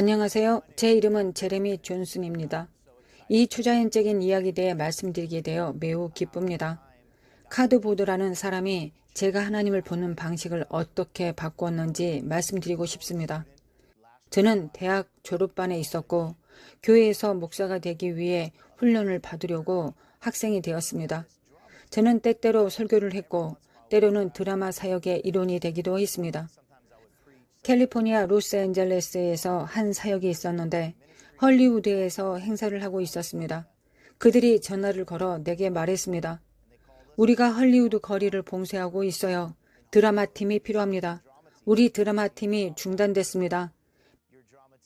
안녕하세요. 제 이름은 제레미 존슨입니다. 이 초자연적인 이야기에 대해 말씀드리게 되어 매우 기쁩니다. 카드보드라는 사람이 제가 하나님을 보는 방식을 어떻게 바꾸었는지 말씀드리고 싶습니다. 저는 대학 졸업반에 있었고 교회에서 목사가 되기 위해 훈련을 받으려고 학생이 되었습니다. 저는 때때로 설교를 했고 때로는 드라마 사역의 일원이 되기도 했습니다. 캘리포니아 로스앤젤레스에서 한 사역이 있었는데 헐리우드에서 행사를 하고 있었습니다. 그들이 전화를 걸어 내게 말했습니다. 우리가 헐리우드 거리를 봉쇄하고 있어요. 드라마 팀이 필요합니다. 우리 드라마 팀이 중단됐습니다.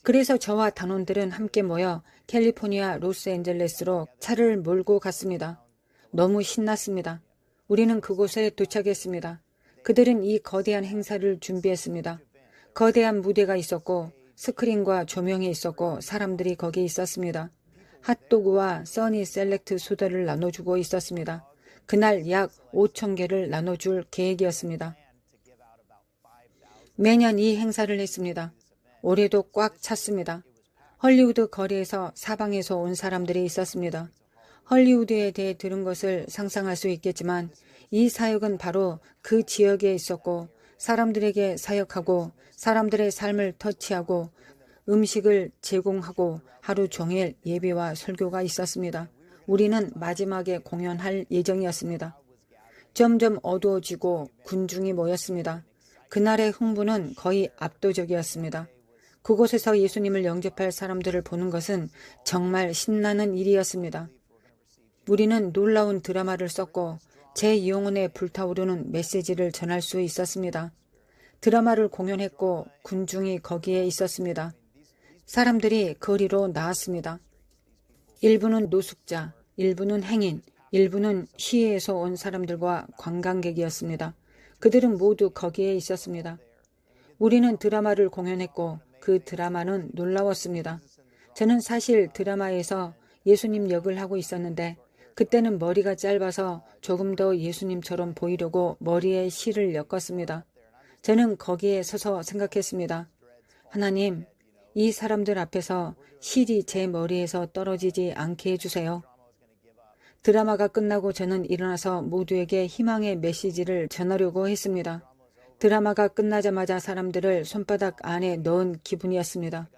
그래서 저와 단원들은 함께 모여 캘리포니아 로스앤젤레스로 차를 몰고 갔습니다. 너무 신났습니다. 우리는 그곳에 도착했습니다. 그들은 이 거대한 행사를 준비했습니다. 거대한 무대가 있었고 스크린과 조명이 있었고 사람들이 거기에 있었습니다. 핫도그와 써니 셀렉트 소다를 나눠주고 있었습니다. 그날 약 5,000개를 나눠줄 계획이었습니다. 매년 이 행사를 했습니다. 올해도 꽉 찼습니다. 헐리우드 거리에서 사방에서 온 사람들이 있었습니다. 헐리우드에 대해 들은 것을 상상할 수 있겠지만 이 사역은 바로 그 지역에 있었고 사람들에게 사역하고 사람들의 삶을 터치하고 음식을 제공하고 하루 종일 예배와 설교가 있었습니다. 우리는 마지막에 공연할 예정이었습니다. 점점 어두워지고 군중이 모였습니다. 그날의 흥부는 거의 압도적이었습니다. 그곳에서 예수님을 영접할 사람들을 보는 것은 정말 신나는 일이었습니다. 우리는 놀라운 드라마를 썼고 제 영혼에 불타오르는 메시지를 전할 수 있었습니다. 드라마를 공연했고 군중이 거기에 있었습니다. 사람들이 거리로 나왔습니다. 일부는 노숙자, 일부는 행인, 일부는 시외에서 온 사람들과 관광객이었습니다. 그들은 모두 거기에 있었습니다. 우리는 드라마를 공연했고 그 드라마는 놀라웠습니다. 저는 사실 드라마에서 예수님 역을 하고 있었는데 그때는 머리가 짧아서 조금 더 예수님처럼 보이려고 머리에 실을 엮었습니다. 저는 거기에 서서 생각했습니다. 하나님, 이 사람들 앞에서 실이 제 머리에서 떨어지지 않게 해주세요. 드라마가 끝나고 저는 일어나서 모두에게 희망의 메시지를 전하려고 했습니다. 드라마가 끝나자마자 사람들을 손바닥 안에 넣은 기분이었습니다.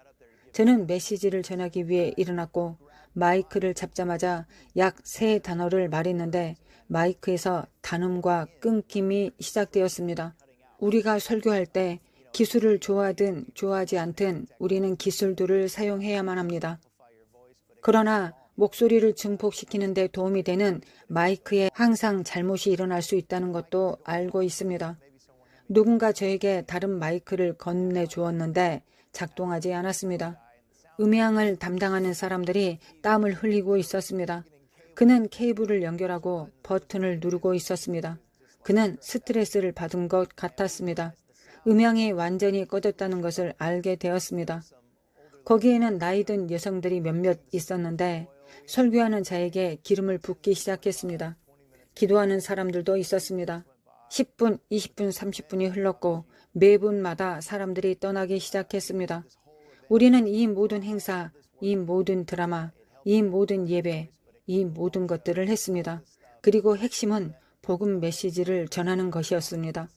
저는 메시지를 전하기 위해 일어났고 마이크를 잡자마자 약 3단어를 말했는데 마이크에서 단음과 끊김이 시작되었습니다. 우리가 설교할 때 기술을 좋아하든 좋아하지 않든 우리는 기술들을 사용해야만 합니다. 그러나 목소리를 증폭시키는 데 도움이 되는 마이크에 항상 잘못이 일어날 수 있다는 것도 알고 있습니다. 누군가 저에게 다른 마이크를 건네주었는데 작동하지 않았습니다. 음향을 담당하는 사람들이 땀을 흘리고 있었습니다. 그는 케이블을 연결하고 버튼을 누르고 있었습니다. 그는 스트레스를 받은 것 같았습니다. 음향이 완전히 꺼졌다는 것을 알게 되었습니다. 거기에는 나이 든 여성들이 몇몇 있었는데 설교하는 자에게 기름을 붓기 시작했습니다. 기도하는 사람들도 있었습니다. 10분, 20분, 30분이 흘렀고 매분마다 사람들이 떠나기 시작했습니다. 우리는 이 모든 행사, 이 모든 드라마, 이 모든 예배, 이 모든 것들을 했습니다. 그리고 핵심은 복음 메시지를 전하는 것이었습니다.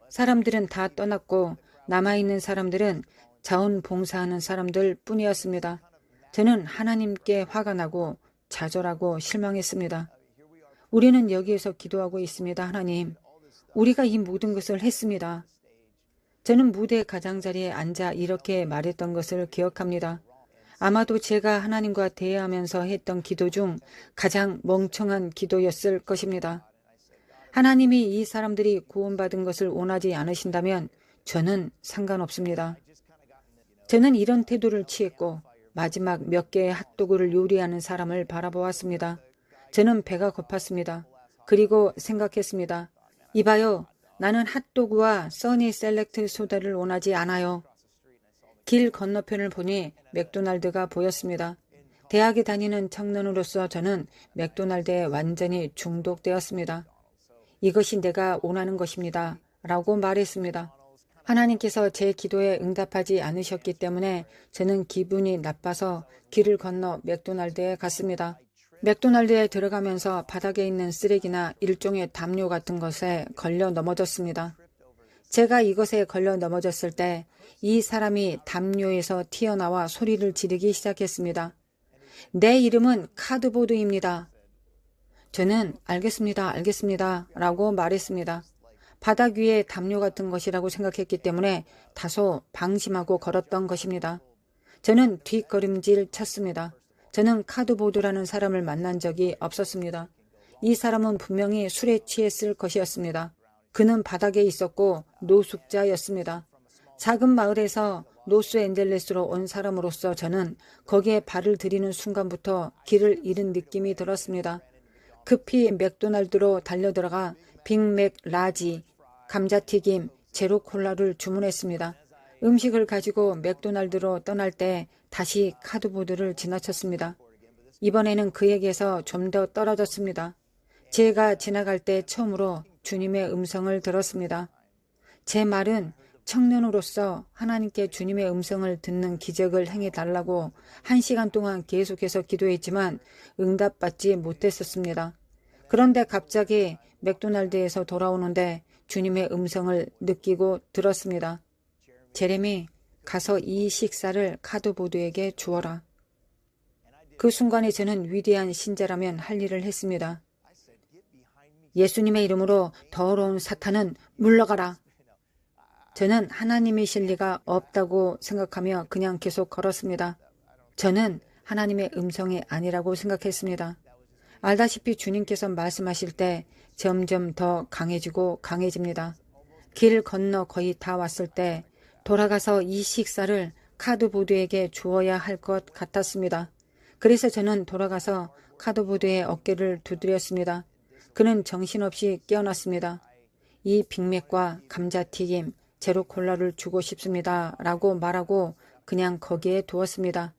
사람들은 다 떠났고 남아있는 사람들은 자원봉사하는 사람들 뿐이었습니다. 저는 하나님께 화가 나고 좌절하고 실망했습니다. 우리는 여기에서 기도하고 있습니다. 하나님, 우리가 이 모든 것을 했습니다. 저는 무대 가장자리에 앉아 이렇게 말했던 것을 기억합니다. 아마도 제가 하나님과 대화하면서 했던 기도 중 가장 멍청한 기도였을 것입니다. 하나님이 이 사람들이 구원받은 것을 원하지 않으신다면 저는 상관없습니다. 저는 이런 태도를 취했고 마지막 몇 개의 핫도그를 요리하는 사람을 바라보았습니다. 저는 배가 고팠습니다. 그리고 생각했습니다. 이봐요. 나는 핫도그와 써니 셀렉트 소다를 원하지 않아요. 길 건너편을 보니 맥도날드가 보였습니다. 대학에 다니는 청년으로서 저는 맥도날드에 완전히 중독되었습니다. 이것이 내가 원하는 것입니다. 라고 말했습니다. 하나님께서 제 기도에 응답하지 않으셨기 때문에 저는 기분이 나빠서 길을 건너 맥도날드에 갔습니다. 맥도날드에 들어가면서 바닥에 있는 쓰레기나 일종의 담요 같은 것에 걸려 넘어졌습니다. 제가 이것에 걸려 넘어졌을 때 이 사람이 담요에서 튀어나와 소리를 지르기 시작했습니다. 내 이름은 카드보드입니다. 저는 알겠습니다 라고 말했습니다. 바닥 위에 담요 같은 것이라고 생각했기 때문에 다소 방심하고 걸었던 것입니다. 저는 뒷걸음질 쳤습니다. 저는 카드보드라는 사람을 만난 적이 없었습니다. 이 사람은 분명히 술에 취했을 것이었습니다. 그는 바닥에 있었고 노숙자였습니다. 작은 마을에서 로스앤젤레스로 온 사람으로서 저는 거기에 발을 들이는 순간부터 길을 잃은 느낌이 들었습니다. 급히 맥도날드로 달려들어가 빅맥 라지, 감자튀김, 제로 콜라를 주문했습니다. 음식을 가지고 맥도날드로 떠날 때 다시 카드보드를 지나쳤습니다. 이번에는 그에게서 좀 더 떨어졌습니다. 제가 지나갈 때 처음으로 주님의 음성을 들었습니다. 제 말은 청년으로서 하나님께 주님의 음성을 듣는 기적을 행해달라고 1시간 동안 계속해서 기도했지만 응답받지 못했었습니다. 그런데 갑자기 맥도날드에서 돌아오는데 주님의 음성을 느끼고 들었습니다. 제레미, 가서 이 식사를 카드보드에게 주어라. 그 순간에 저는 위대한 신자라면 할 일을 했습니다. 예수님의 이름으로 더러운 사탄은 물러가라. 저는 하나님이실 리가 없다고 생각하며 그냥 계속 걸었습니다. 저는 하나님의 음성이 아니라고 생각했습니다. 알다시피 주님께서 말씀하실 때 점점 더 강해지고 강해집니다. 길 건너 거의 다 왔을 때 돌아가서 이 식사를 카드보드에게 주어야 할 것 같았습니다. 그래서 저는 돌아가서 카드보드의 어깨를 두드렸습니다. 그는 정신없이 깨어났습니다. 이 빅맥과 감자튀김, 제로콜라를 주고 싶습니다 라고 말하고 그냥 거기에 두었습니다.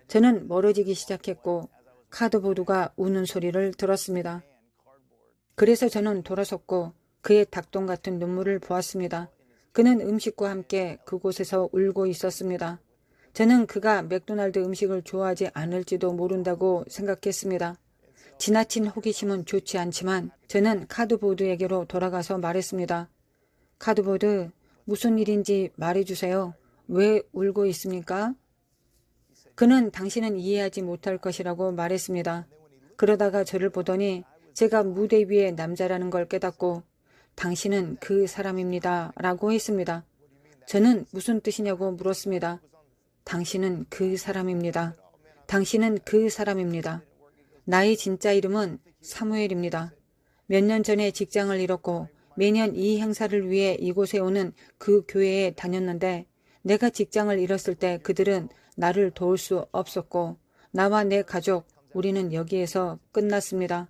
저는 멀어지기 시작했고 카드보드가 우는 소리를 들었습니다. 그래서 저는 돌아섰고 그의 닭똥 같은 눈물을 보았습니다. 그는 음식과 함께 그곳에서 울고 있었습니다. 저는 그가 맥도날드 음식을 좋아하지 않을지도 모른다고 생각했습니다. 지나친 호기심은 좋지 않지만 저는 카드보드에게로 돌아가서 말했습니다. 카드보드, 무슨 일인지 말해주세요. 왜 울고 있습니까? 그는 당신은 이해하지 못할 것이라고 말했습니다. 그러다가 저를 보더니 제가 무대 위의 남자라는 걸 깨닫고 당신은 그 사람입니다 라고 했습니다. 저는 무슨 뜻이냐고 물었습니다. 당신은 그 사람입니다. 당신은 그 사람입니다. 나의 진짜 이름은 사무엘입니다. 몇 년 전에 직장을 잃었고 매년 이 행사를 위해 이곳에 오는 그 교회에 다녔는데 내가 직장을 잃었을 때 그들은 나를 도울 수 없었고 나와 내 가족, 우리는 여기에서 끝났습니다.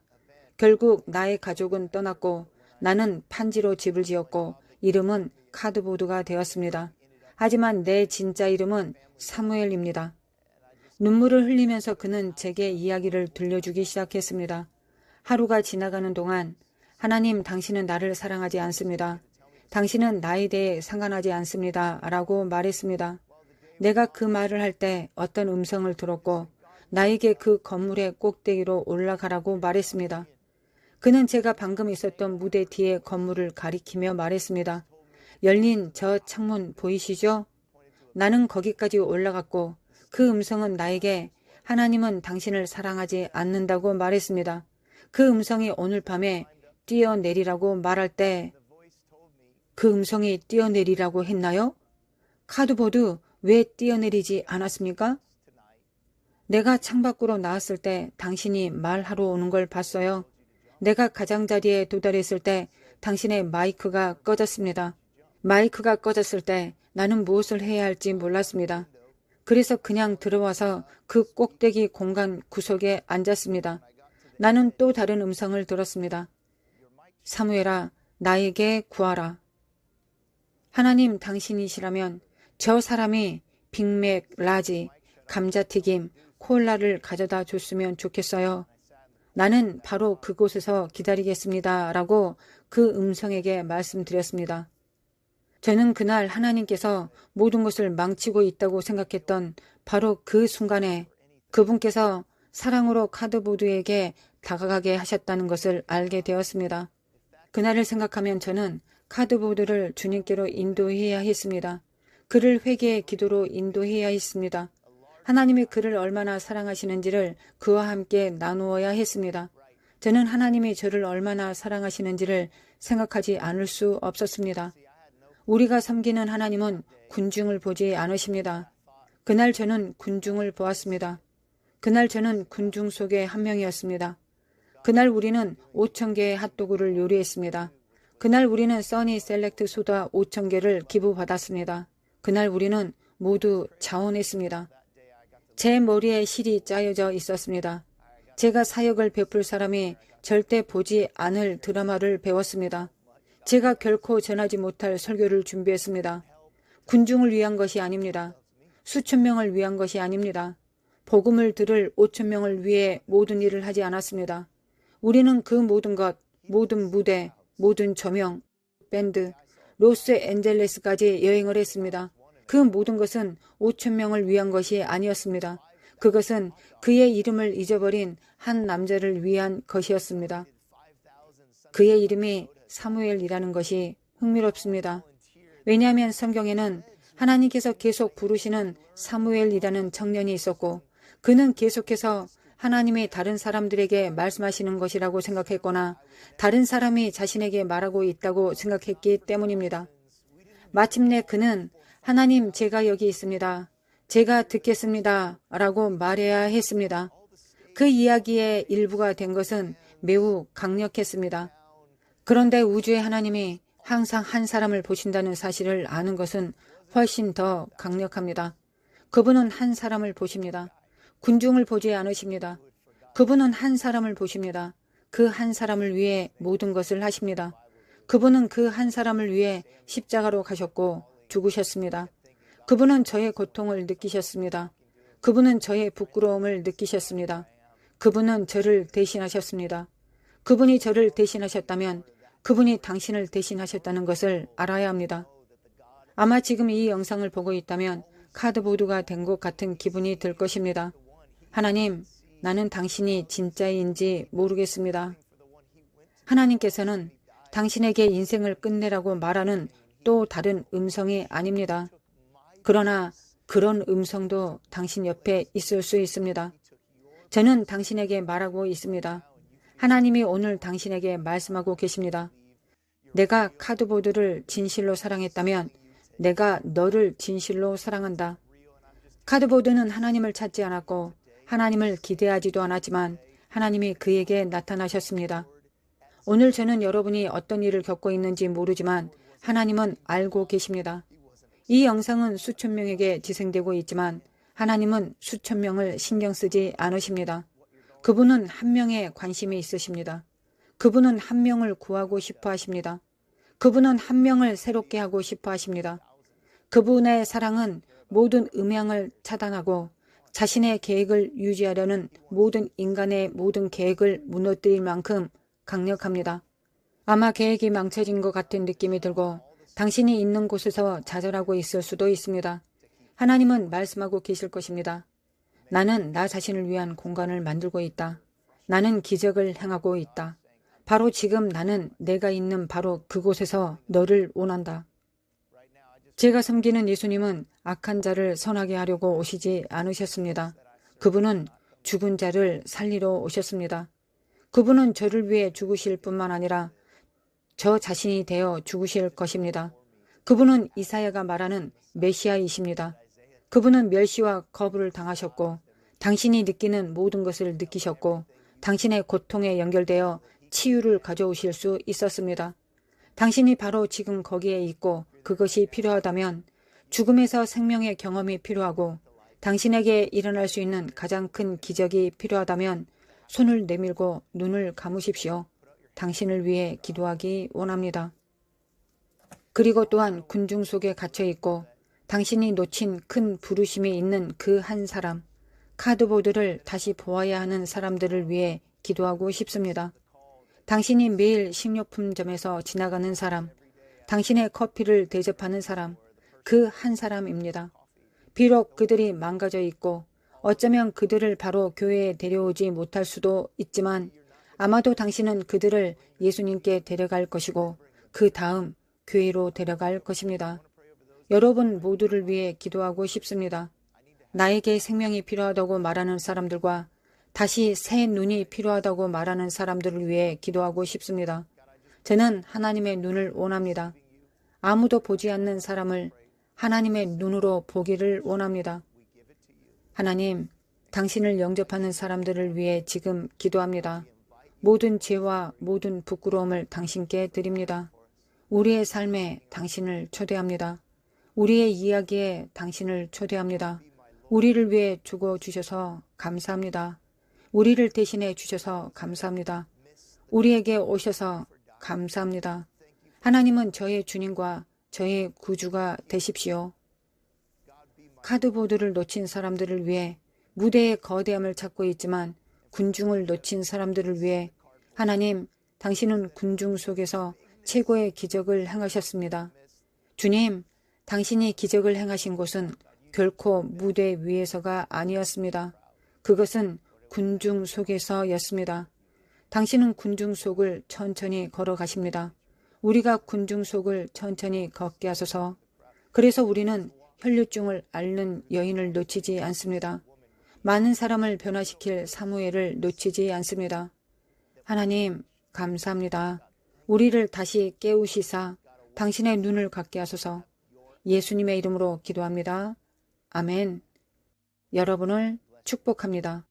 결국 나의 가족은 떠났고 나는 판지로 집을 지었고 이름은 카드보드가 되었습니다. 하지만 내 진짜 이름은 사무엘입니다. 눈물을 흘리면서 그는 제게 이야기를 들려주기 시작했습니다. 하루가 지나가는 동안 하나님, 당신은 나를 사랑하지 않습니다. 당신은 나에 대해 상관하지 않습니다. 라고 말했습니다. 내가 그 말을 할 때 어떤 음성을 들었고 나에게 그 건물의 꼭대기로 올라가라고 말했습니다. 그는 제가 방금 있었던 무대 뒤의 건물을 가리키며 말했습니다. 열린 저 창문 보이시죠? 나는 거기까지 올라갔고 그 음성은 나에게 하나님은 당신을 사랑하지 않는다고 말했습니다. 그 음성이 오늘 밤에 뛰어내리라고 말할 때 그 음성이 뛰어내리라고 했나요? 카드보드 왜 뛰어내리지 않았습니까? 내가 창밖으로 나왔을 때 당신이 말하러 오는 걸 봤어요. 내가 가장자리에 도달했을 때 당신의 마이크가 꺼졌습니다. 마이크가 꺼졌을 때 나는 무엇을 해야 할지 몰랐습니다. 그래서 그냥 들어와서 그 꼭대기 공간 구석에 앉았습니다. 나는 또 다른 음성을 들었습니다. 사무엘아, 나에게 구하라. 하나님, 당신이시라면 저 사람이 빅맥, 라지, 감자튀김, 콜라를 가져다 줬으면 좋겠어요. 나는 바로 그곳에서 기다리겠습니다. 라고 그 음성에게 말씀드렸습니다. 저는 그날 하나님께서 모든 것을 망치고 있다고 생각했던 바로 그 순간에 그분께서 사랑으로 카드보드에게 다가가게 하셨다는 것을 알게 되었습니다. 그날을 생각하면 저는 카드보드를 주님께로 인도해야 했습니다. 그를 회개의 기도로 인도해야 했습니다. 하나님이 그를 얼마나 사랑하시는지를 그와 함께 나누어야 했습니다. 저는 하나님이 저를 얼마나 사랑하시는지를 생각하지 않을 수 없었습니다. 우리가 섬기는 하나님은 군중을 보지 않으십니다. 그날 저는 군중을 보았습니다. 그날 저는 군중 속의 한 명이었습니다. 그날 우리는 5,000개의 핫도그를 요리했습니다. 그날 우리는 써니 셀렉트 소다 5,000개를 기부받았습니다. 그날 우리는 모두 자원했습니다. 제 머리에 실이 짜여져 있었습니다. 제가 사역을 베풀 사람이 절대 보지 않을 드라마를 배웠습니다. 제가 결코 전하지 못할 설교를 준비했습니다. 군중을 위한 것이 아닙니다. 수천 명을 위한 것이 아닙니다. 복음을 들을 5,000명을 위해 모든 일을 하지 않았습니다. 우리는 그 모든 것, 모든 무대, 모든 조명, 밴드, 로스앤젤레스까지 여행을 했습니다. 그 모든 것은 5,000명을 위한 것이 아니었습니다. 그것은 그의 이름을 잊어버린 한 남자를 위한 것이었습니다. 그의 이름이 사무엘이라는 것이 흥미롭습니다. 왜냐하면 성경에는 하나님께서 계속 부르시는 사무엘이라는 청년이 있었고 그는 계속해서 하나님이 다른 사람들에게 말씀하시는 것이라고 생각했거나 다른 사람이 자신에게 말하고 있다고 생각했기 때문입니다. 마침내 그는 하나님, 제가 여기 있습니다. 제가 듣겠습니다. 라고 말해야 했습니다. 그 이야기의 일부가 된 것은 매우 강력했습니다. 그런데 우주의 하나님이 항상 한 사람을 보신다는 사실을 아는 것은 훨씬 더 강력합니다. 그분은 한 사람을 보십니다. 군중을 보지 않으십니다. 그분은 한 사람을 보십니다. 그 한 사람을 위해 모든 것을 하십니다. 그분은 그 한 사람을 위해 십자가로 가셨고 죽으셨습니다. 그분은 저의 고통을 느끼셨습니다. 그분은 저의 부끄러움을 느끼셨습니다. 그분은 저를 대신하셨습니다. 그분이 저를 대신하셨다면 그분이 당신을 대신하셨다는 것을 알아야 합니다. 아마 지금 이 영상을 보고 있다면 카드보드가 된 것 같은 기분이 들 것입니다. 하나님, 나는 당신이 진짜인지 모르겠습니다. 하나님께서는 당신에게 인생을 끝내라고 말하는 또 다른 음성이 아닙니다. 그러나 그런 음성도 당신 옆에 있을 수 있습니다. 저는 당신에게 말하고 있습니다. 하나님이 오늘 당신에게 말씀하고 계십니다. 내가 카드보드를 진실로 사랑했다면 내가 너를 진실로 사랑한다. 카드보드는 하나님을 찾지 않았고 하나님을 기대하지도 않았지만 하나님이 그에게 나타나셨습니다. 오늘 저는 여러분이 어떤 일을 겪고 있는지 모르지만 하나님은 알고 계십니다. 이 영상은 수천 명에게 지생되고 있지만 하나님은 수천 명을 신경 쓰지 않으십니다. 그분은 한 명에 관심이 있으십니다. 그분은 한 명을 구하고 싶어 하십니다. 그분은 한 명을 새롭게 하고 싶어 하십니다. 그분의 사랑은 모든 음향을 차단하고 자신의 계획을 유지하려는 모든 인간의 모든 계획을 무너뜨릴 만큼 강력합니다. 아마 계획이 망쳐진 것 같은 느낌이 들고 당신이 있는 곳에서 좌절하고 있을 수도 있습니다. 하나님은 말씀하고 계실 것입니다. 나는 나 자신을 위한 공간을 만들고 있다. 나는 기적을 행하고 있다. 바로 지금 나는 내가 있는 바로 그곳에서 너를 원한다. 제가 섬기는 예수님은 악한 자를 선하게 하려고 오시지 않으셨습니다. 그분은 죽은 자를 살리러 오셨습니다. 그분은 저를 위해 죽으실 뿐만 아니라 저 자신이 되어 죽으실 것입니다. 그분은 이사야가 말하는 메시아이십니다. 그분은 멸시와 거부를 당하셨고 당신이 느끼는 모든 것을 느끼셨고 당신의 고통에 연결되어 치유를 가져오실 수 있었습니다. 당신이 바로 지금 거기에 있고 그것이 필요하다면 죽음에서 생명의 경험이 필요하고 당신에게 일어날 수 있는 가장 큰 기적이 필요하다면 손을 내밀고 눈을 감으십시오. 당신을 위해 기도하기 원합니다. 그리고 또한 군중 속에 갇혀 있고 당신이 놓친 큰 부르심이 있는 그 한 사람, 카드보드를 다시 보아야 하는 사람들을 위해 기도하고 싶습니다. 당신이 매일 식료품점에서 지나가는 사람, 당신의 커피를 대접하는 사람, 그 한 사람입니다. 비록 그들이 망가져 있고 어쩌면 그들을 바로 교회에 데려오지 못할 수도 있지만 아마도 당신은 그들을 예수님께 데려갈 것이고 그 다음 교회로 데려갈 것입니다. 여러분 모두를 위해 기도하고 싶습니다. 나에게 생명이 필요하다고 말하는 사람들과 다시 새 눈이 필요하다고 말하는 사람들을 위해 기도하고 싶습니다. 저는 하나님의 눈을 원합니다. 아무도 보지 않는 사람을 하나님의 눈으로 보기를 원합니다. 하나님, 당신을 영접하는 사람들을 위해 지금 기도합니다. 모든 죄와 모든 부끄러움을 당신께 드립니다. 우리의 삶에 당신을 초대합니다. 우리의 이야기에 당신을 초대합니다. 우리를 위해 죽어주셔서 감사합니다. 우리를 대신해 주셔서 감사합니다. 우리에게 오셔서 감사합니다. 하나님은 저의 주님과 저의 구주가 되십시오. 카드보드를 놓친 사람들을 위해 무대의 거대함을 찾고 있지만 군중을 놓친 사람들을 위해 하나님, 당신은 군중 속에서 최고의 기적을 행하셨습니다. 주님, 당신이 기적을 행하신 곳은 결코 무대 위에서가 아니었습니다. 그것은 군중 속에서였습니다. 당신은 군중 속을 천천히 걸어가십니다. 우리가 군중 속을 천천히 걷게 하소서. 그래서 우리는 혈류증을 앓는 여인을 놓치지 않습니다. 많은 사람을 변화시킬 사무엘을 놓치지 않습니다. 하나님, 감사합니다. 우리를 다시 깨우시사 당신의 눈을 갖게 하소서. 예수님의 이름으로 기도합니다. 아멘. 여러분을 축복합니다.